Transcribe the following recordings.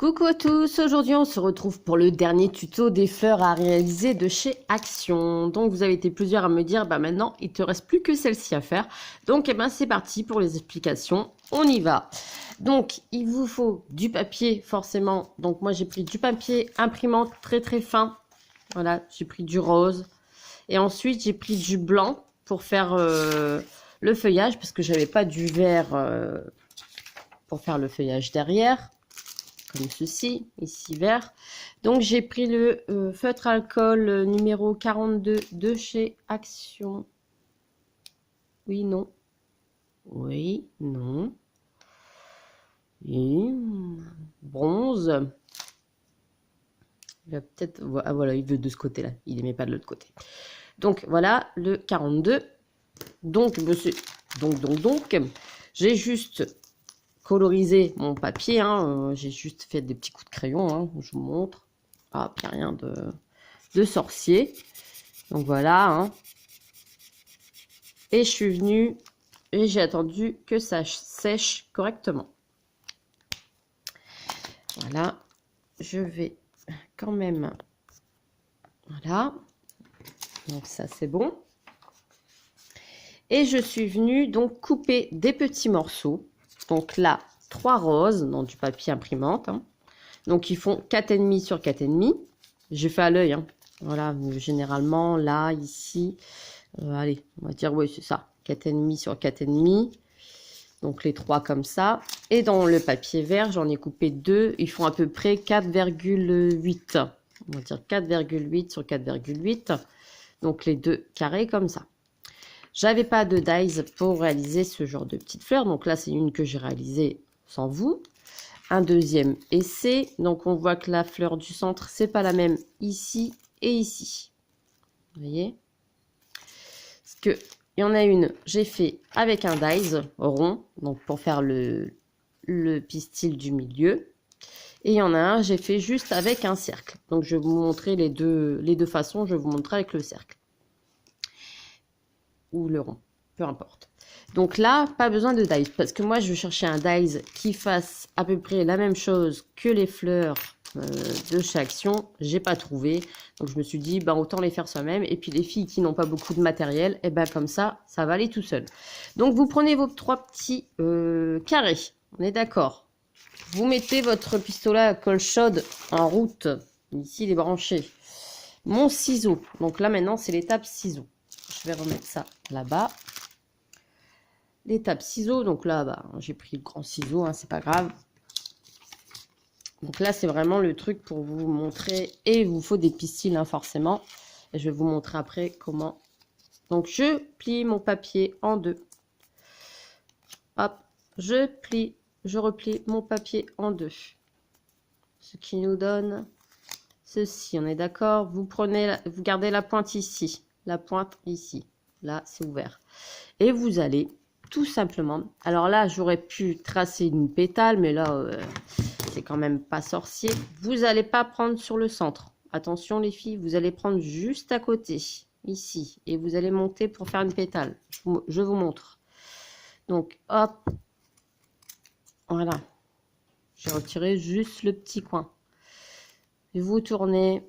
Coucou à tous, aujourd'hui on se retrouve pour le dernier tuto des fleurs à réaliser de chez Action. Donc vous avez été plusieurs à me dire, maintenant il te reste plus que celle-ci à faire. Donc c'est parti pour les explications, on y va. Donc il vous faut du papier forcément, donc moi j'ai pris du papier imprimante très fin. Voilà, j'ai pris du rose. Et ensuite j'ai pris du blanc pour faire le feuillage, parce que j'avais pas du vert pour faire le feuillage derrière. Comme ceci, ici vert. Donc j'ai pris le feutre alcool numéro 42 de chez Action. Oui, non. Oui, non. Et bronze. Il va peut-être... Ah voilà, il veut de ce côté-là. Il n'aimait pas de l'autre côté. Donc voilà, le 42. Donc, j'ai juste coloriser mon papier, j'ai juste fait des petits coups de crayon, je vous montre. Ah, puis rien de sorcier. Donc voilà, et je suis venue et j'ai attendu que ça sèche correctement. Voilà, je vais quand même, voilà, donc ça c'est bon. Et je suis venue donc couper des petits morceaux. Donc là, 3 roses dans du papier imprimante. Donc ils font 4,5 sur 4,5. J'ai fait à l'œil. Voilà, généralement là, ici, allez, on va dire, oui, c'est ça. 4,5 sur 4,5. Donc les 3 comme ça. Et dans le papier vert, j'en ai coupé 2. Ils font à peu près 4,8. On va dire 4,8 sur 4,8. Donc les 2 carrés comme ça. J'avais pas de dies pour réaliser ce genre de petites fleurs. Donc là, c'est une que j'ai réalisée sans vous. Un deuxième essai. Donc on voit que la fleur du centre, c'est pas la même ici et ici. Vous voyez? Parce que il y en a une, j'ai fait avec un dies rond. Donc pour faire le pistil du milieu. Et il y en a un, j'ai fait juste avec un cercle. Donc je vais vous montrer les deux façons. Je vais vous montrer avec le cercle. Ou le rond, peu importe. Donc là, pas besoin de dies, parce que moi, je vais chercher un dies qui fasse à peu près la même chose que les fleurs de chez Action. J'ai pas trouvé, donc je me suis dit, autant les faire soi-même. Et puis les filles qui n'ont pas beaucoup de matériel, et comme ça va aller tout seul. Donc vous prenez vos 3 petits carrés, on est d'accord. Vous mettez votre pistolet à colle chaude en route. Ici, il est branché. Mon ciseau, donc là maintenant, c'est l'étape ciseau. Je vais remettre ça là-bas. L'étape ciseaux, donc là, j'ai pris le grand ciseau, c'est pas grave. Donc là, c'est vraiment le truc pour vous montrer. Et il vous faut des pistils, forcément. Et je vais vous montrer après comment. Donc, je plie mon papier en 2. Hop, je replie mon papier en 2. Ce qui nous donne ceci, on est d'accord? Vous gardez la pointe ici. La pointe ici. Là, c'est ouvert. Et vous allez tout simplement... Alors là, j'aurais pu tracer une pétale, mais là, c'est quand même pas sorcier. Vous n'allez pas prendre sur le centre. Attention les filles, vous allez prendre juste à côté, ici. Et vous allez monter pour faire une pétale. Je vous montre. Donc, hop. Voilà. J'ai retiré juste le petit coin. Et vous tournez...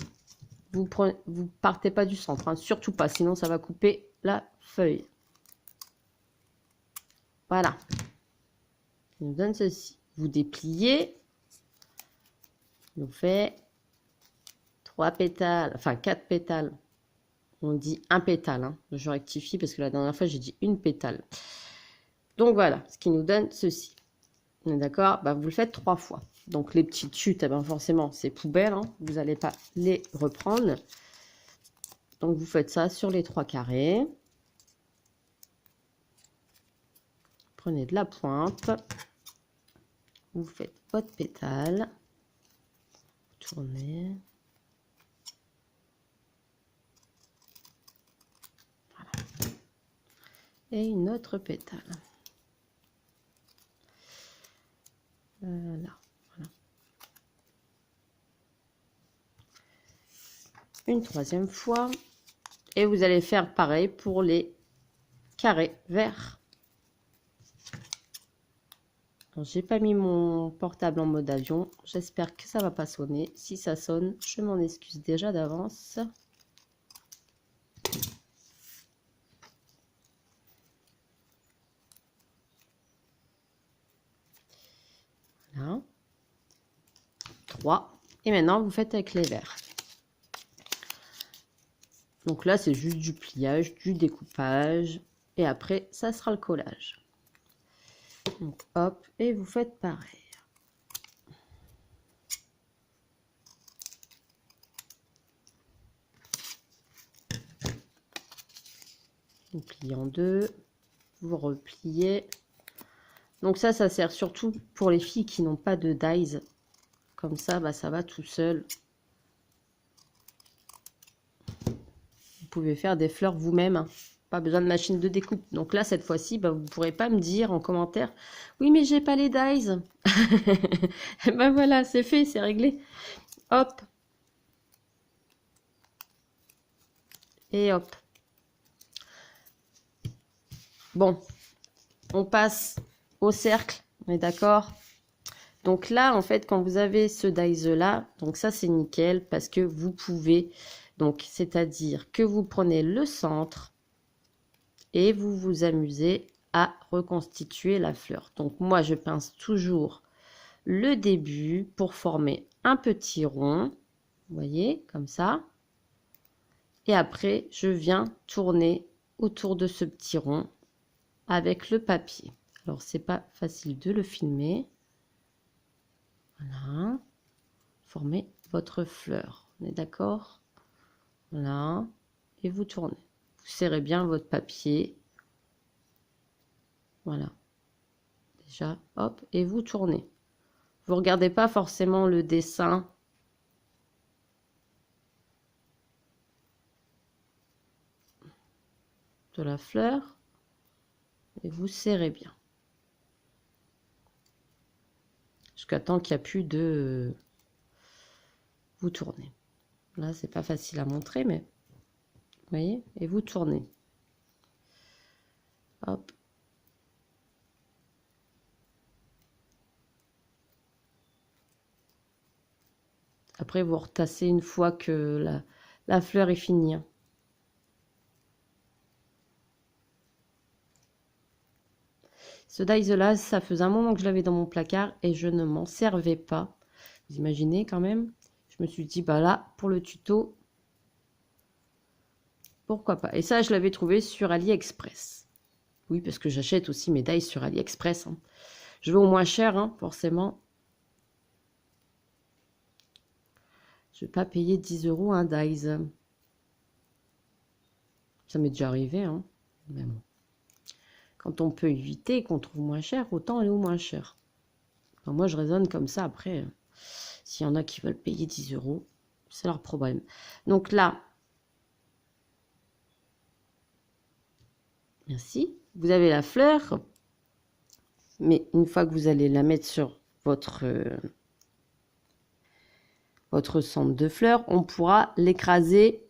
Vous partez pas du centre, surtout pas, sinon ça va couper la feuille. Voilà. Il nous donne ceci. Vous dépliez. Il nous fait 3 pétales, enfin 4 pétales. On dit un pétale. Je rectifie parce que la dernière fois j'ai dit une pétale. Donc voilà, ce qui nous donne ceci. On est d'accord? Vous le faites 3 fois. Donc les petites chutes, forcément, c'est poubelle. Vous n'allez pas les reprendre. Donc vous faites ça sur les 3 carrés. Prenez de la pointe. Vous faites votre pétale. Tournez. Voilà. Et une autre pétale. Là. Voilà. Une 3e fois. Et vous allez faire pareil pour les carrés verts. J'ai pas mis mon portable en mode avion. J'espère que ça va pas sonner. Si ça sonne, je m'en excuse déjà d'avance. Voilà. 3. Et maintenant, vous faites avec les verres. Donc là, c'est juste du pliage, du découpage. Et après, ça sera le collage. Donc hop, et vous faites pareil. Vous pliez en deux, vous repliez. Donc ça sert surtout pour les filles qui n'ont pas de dies. Comme ça, bah, ça va tout seul. Vous pouvez faire des fleurs vous-même, hein. Pas besoin de machine de découpe. Donc là, cette fois-ci, bah, vous ne pourrez pas me dire en commentaire « Oui, mais j'ai pas les dies. » Ben voilà, c'est fait, c'est réglé. Hop. Et hop. Bon, on passe au cercle, on est d'accord? Donc là, en fait, quand vous avez ce dies-là, donc ça, c'est nickel parce que vous pouvez, donc c'est-à-dire que vous prenez le centre et vous vous amusez à reconstituer la fleur. Donc moi, je pince toujours le début pour former un petit rond, vous voyez, comme ça. Et après, je viens tourner autour de ce petit rond avec le papier. Alors, c'est pas facile de le filmer. Voilà. Formez votre fleur. On est d'accord? Voilà. Et vous tournez. Vous serrez bien votre papier. Voilà. Déjà, hop, et vous tournez. Vous regardez pas forcément le dessin. De la fleur. Et vous serrez bien. Jusqu'à temps qu'il n'y a plus de... Vous tournez. Là, c'est pas facile à montrer, mais... Vous voyez? Et vous tournez. Hop. Après, vous retassez une fois que la fleur est finie. Ce dies-là, ça faisait un moment que je l'avais dans mon placard et je ne m'en servais pas. Vous imaginez quand même? Je me suis dit, bah là, pour le tuto, pourquoi pas? Et ça, je l'avais trouvé sur AliExpress. Oui, parce que j'achète aussi mes dies sur AliExpress, hein. Je vais au moins cher, hein, forcément. Je ne vais pas payer 10 € un dies. Ça m'est déjà arrivé, hein. Mais bon. Quand on peut éviter et qu'on trouve moins cher, autant aller au moins cher. Enfin, moi, je raisonne comme ça. Après, s'il y en a qui veulent payer 10 €, c'est leur problème. Donc là, merci. Vous avez la fleur. Mais une fois que vous allez la mettre sur votre centre de fleurs, on pourra l'écraser.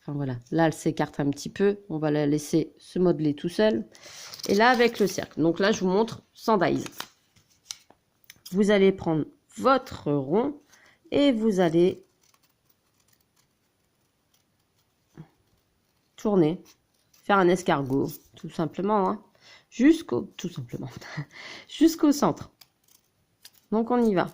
Enfin voilà, là elle s'écarte un petit peu, on va la laisser se modeler tout seul. Et là avec le cercle, donc là je vous montre sans dies. Vous allez prendre votre rond et vous allez tourner, faire un escargot, tout simplement, hein, jusqu'au centre. Donc on y va.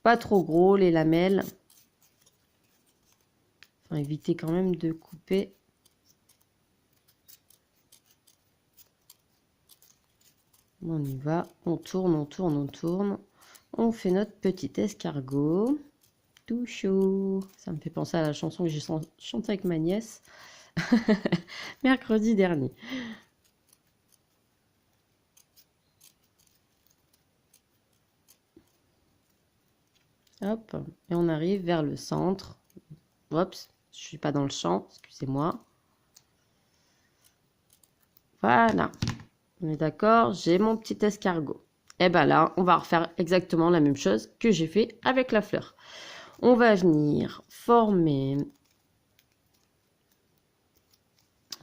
Pas trop gros les lamelles. Enfin, évitez quand même de couper. On y va, on tourne, on tourne, on tourne. On fait notre petit escargot. Tout chaud. Ça me fait penser à la chanson que j'ai chantée avec ma nièce mercredi dernier. Hop, et on arrive vers le centre. Oups, je suis pas dans le champ, excusez-moi. Voilà, on est d'accord, j'ai mon petit escargot. Et ben là, on va refaire exactement la même chose que j'ai fait avec la fleur. On va venir former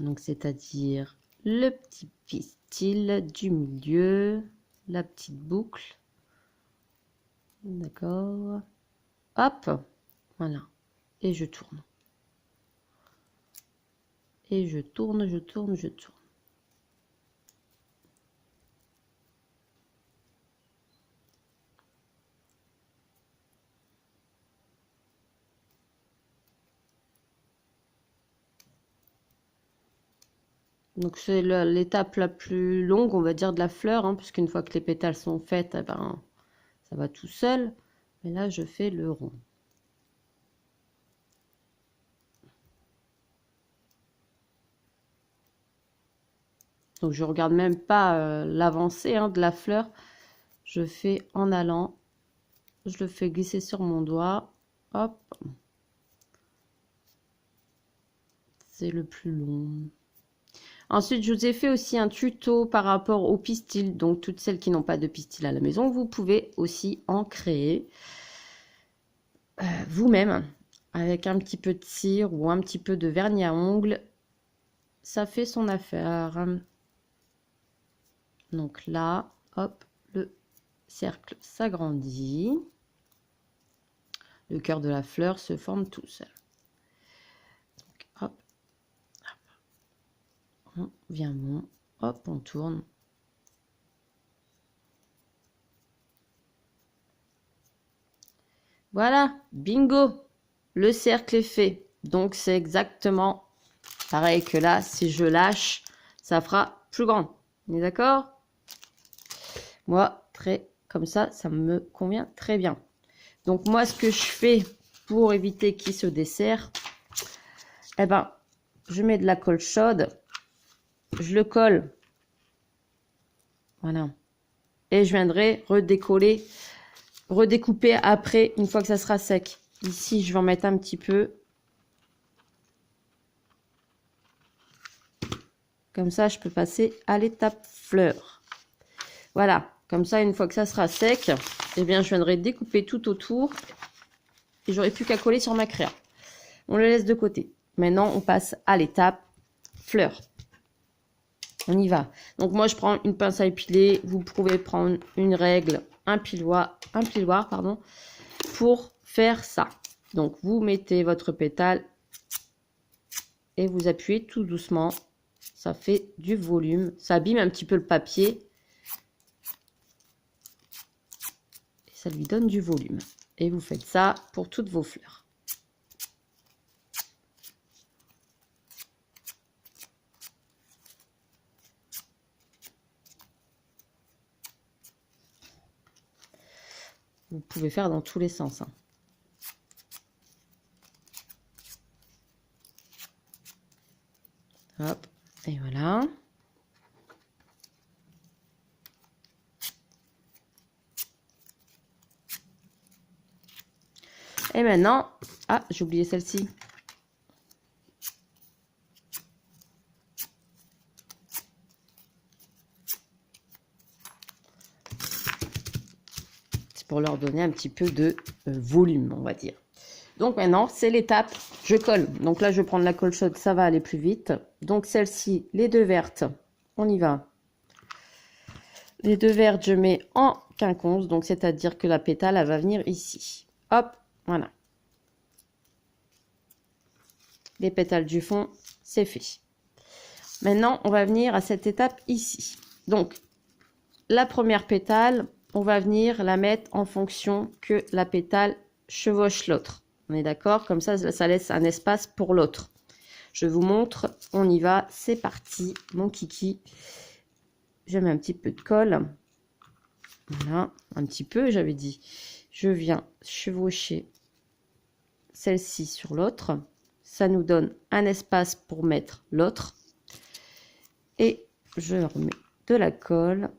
Donc, c'est-à-dire le petit pistil du milieu, la petite boucle. D'accord. Hop, voilà. Et je tourne. Et je tourne, je tourne, je tourne. Donc c'est l'étape la plus longue, on va dire, de la fleur, hein, puisqu'une fois que les pétales sont faits, eh ben, ça va tout seul. Mais là, je fais le rond. Donc je regarde même pas l'avancée de la fleur. Je fais en allant. Je le fais glisser sur mon doigt. Hop. C'est le plus long. Ensuite, je vous ai fait aussi un tuto par rapport au pistil. Donc, toutes celles qui n'ont pas de pistil à la maison, vous pouvez aussi en créer vous-même avec un petit peu de cire ou un petit peu de vernis à ongles. Ça fait son affaire. Donc là, hop, le cercle s'agrandit. Le cœur de la fleur se forme tout seul. Donc, hop, hop, on vient bon, hop, on tourne. Voilà, bingo, le cercle est fait. Donc c'est exactement pareil que là, si je lâche, ça fera plus grand. On est d'accord? Moi, comme ça me convient très bien. Donc moi, ce que je fais pour éviter qu'il se desserre, eh ben, je mets de la colle chaude, je le colle, voilà, et je viendrai redécouper après, une fois que ça sera sec. Ici, je vais en mettre un petit peu. Comme ça, je peux passer à l'étape fleur. Voilà, comme ça, une fois que ça sera sec, eh bien, je viendrai découper tout autour. Et j'aurai plus qu'à coller sur ma créa. On le laisse de côté. Maintenant, on passe à l'étape fleur. On y va. Donc, moi, je prends une pince à épiler. Vous pouvez prendre une règle, un piloir, pardon, pour faire ça. Donc, vous mettez votre pétale et vous appuyez tout doucement. Ça fait du volume. Ça abîme un petit peu le papier. Et ça lui donne du volume. Et vous faites ça pour toutes vos fleurs. Vous pouvez faire dans tous les sens. Hop, et voilà. Et maintenant, ah, j'ai oublié celle-ci. C'est pour leur donner un petit peu de volume, on va dire. Donc maintenant, c'est l'étape, je colle. Donc là, je vais prendre la colle chaude, ça va aller plus vite. Donc celle-ci, les deux vertes, on y va. Les deux vertes, je mets en quinconce, donc c'est-à-dire que la pétale, elle va venir ici. Hop, voilà. Les pétales du fond, c'est fait. Maintenant, on va venir à cette étape ici. Donc, la première pétale, on va venir la mettre en fonction que la pétale chevauche l'autre. On est d'accord? Comme ça laisse un espace pour l'autre. Je vous montre, on y va, c'est parti, mon kiki. Je mets un petit peu de colle. Voilà, un petit peu, j'avais dit. Je viens chevaucher celle-ci sur l'autre. Ça nous donne un espace pour mettre l'autre. Et je remets de la colle.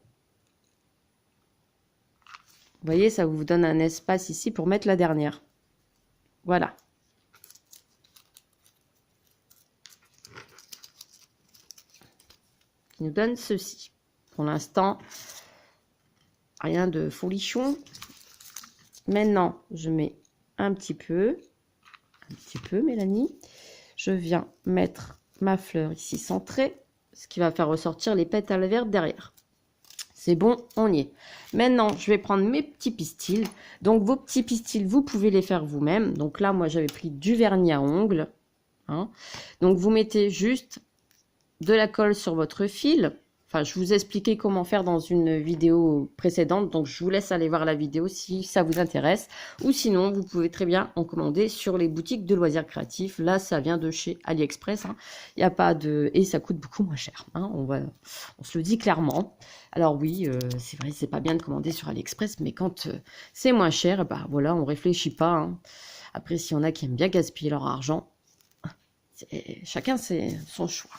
Vous voyez, ça vous donne un espace ici pour mettre la dernière. Voilà. Qui nous donne ceci. Pour l'instant, rien de folichon. Maintenant, je mets un petit peu, Mélanie. Je viens mettre ma fleur ici centrée, ce qui va faire ressortir les pétales verts derrière. C'est bon, on y est. Maintenant, je vais prendre mes petits pistils. Donc, vos petits pistils, vous pouvez les faire vous-même. Donc là, moi, j'avais pris du vernis à ongles. Hein. Donc, vous mettez juste de la colle sur votre fil. Enfin, je vous ai expliqué comment faire dans une vidéo précédente. Donc, je vous laisse aller voir la vidéo si ça vous intéresse. Ou sinon, vous pouvez très bien en commander sur les boutiques de loisirs créatifs. Là, ça vient de chez AliExpress. Hein. Il n'y a pas de... Et ça coûte beaucoup moins cher. Hein. On se le dit clairement. Alors oui, c'est vrai, c'est pas bien de commander sur AliExpress. Mais quand c'est moins cher, bah voilà, on réfléchit pas. Hein. Après, s'il y en a qui aiment bien gaspiller leur argent, chacun c'est son choix.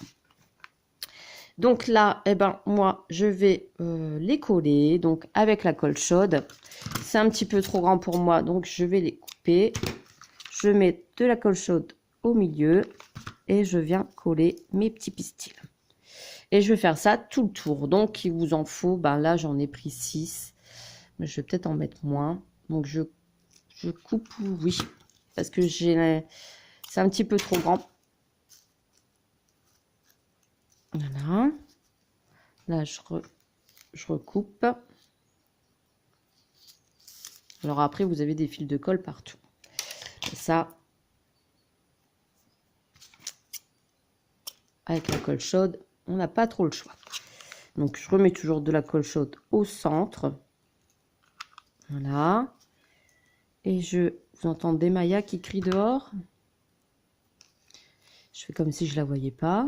Donc là, eh ben, moi, je vais les coller donc avec la colle chaude. C'est un petit peu trop grand pour moi, donc je vais les couper. Je mets de la colle chaude au milieu et je viens coller mes petits pistils. Et je vais faire ça tout le tour. Donc, il vous en faut, ben là, j'en ai pris 6. Mais je vais peut-être en mettre moins. Donc, je coupe, oui, parce que c'est un petit peu trop grand. Voilà. Là, je recoupe. Alors après, vous avez des fils de colle partout. Et ça, avec la colle chaude, on n'a pas trop le choix. Donc, je remets toujours de la colle chaude au centre. Voilà. Et vous entendez Maya qui crie dehors? Je fais comme si je la voyais pas.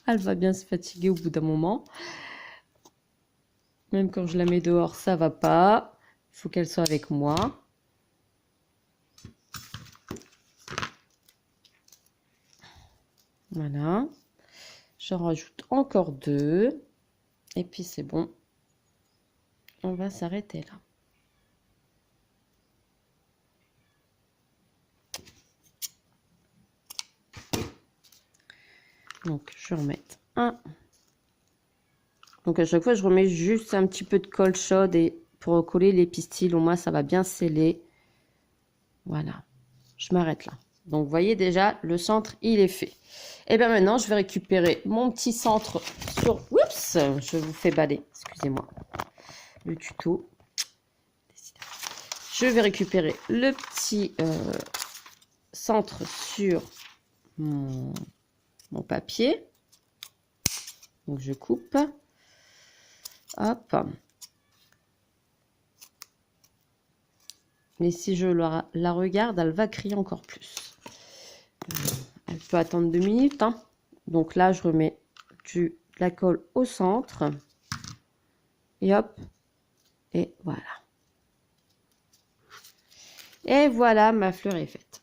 Elle va bien se fatiguer au bout d'un moment. Même quand je la mets dehors, ça va pas. Il faut qu'elle soit avec moi. Voilà. J'en rajoute encore 2. Et puis c'est bon. On va s'arrêter là. Donc, je vais remettre un. Donc, à chaque fois, je remets juste un petit peu de colle chaude et pour coller les pistils. Au moins, ça va bien sceller. Voilà. Je m'arrête là. Donc, vous voyez déjà, le centre, il est fait. Et bien maintenant, je vais récupérer mon petit centre sur... Oups, je vous fais baler. Excusez-moi. Le tuto. Je vais récupérer le petit centre sur mon papier. Donc, je coupe. Hop. Mais si je la regarde, elle va crier encore plus. Elle peut attendre 2 minutes. Hein. Donc là, je remets de la colle au centre. Et hop. Et voilà. Et voilà, ma fleur est faite.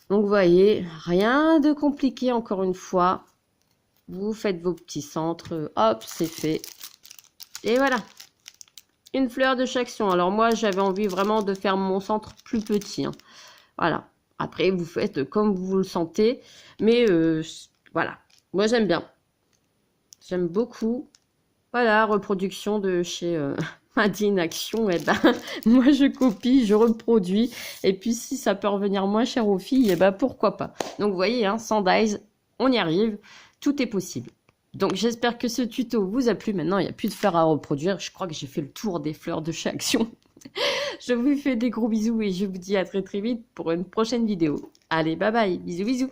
Donc, vous voyez, rien de compliqué encore une fois. Vous faites vos petits centres. Hop, c'est fait. Et voilà. Une fleur de chaque action. Alors, moi, j'avais envie vraiment de faire mon centre plus petit. Hein. Voilà. Après, vous faites comme vous le sentez. Mais voilà. Moi, j'aime bien. J'aime beaucoup. Voilà, reproduction de chez Made in Action. Et ben, moi, je copie, je reproduis. Et puis, si ça peut revenir moins cher aux filles, et ben, pourquoi pas. Donc, vous voyez, hein, sans dies, on y arrive. Tout est possible. Donc, j'espère que ce tuto vous a plu. Maintenant, il n'y a plus de fleurs à reproduire. Je crois que j'ai fait le tour des fleurs de chez Action. Je vous fais des gros bisous et je vous dis à très très vite pour une prochaine vidéo. Allez, bye bye. Bisous, bisous.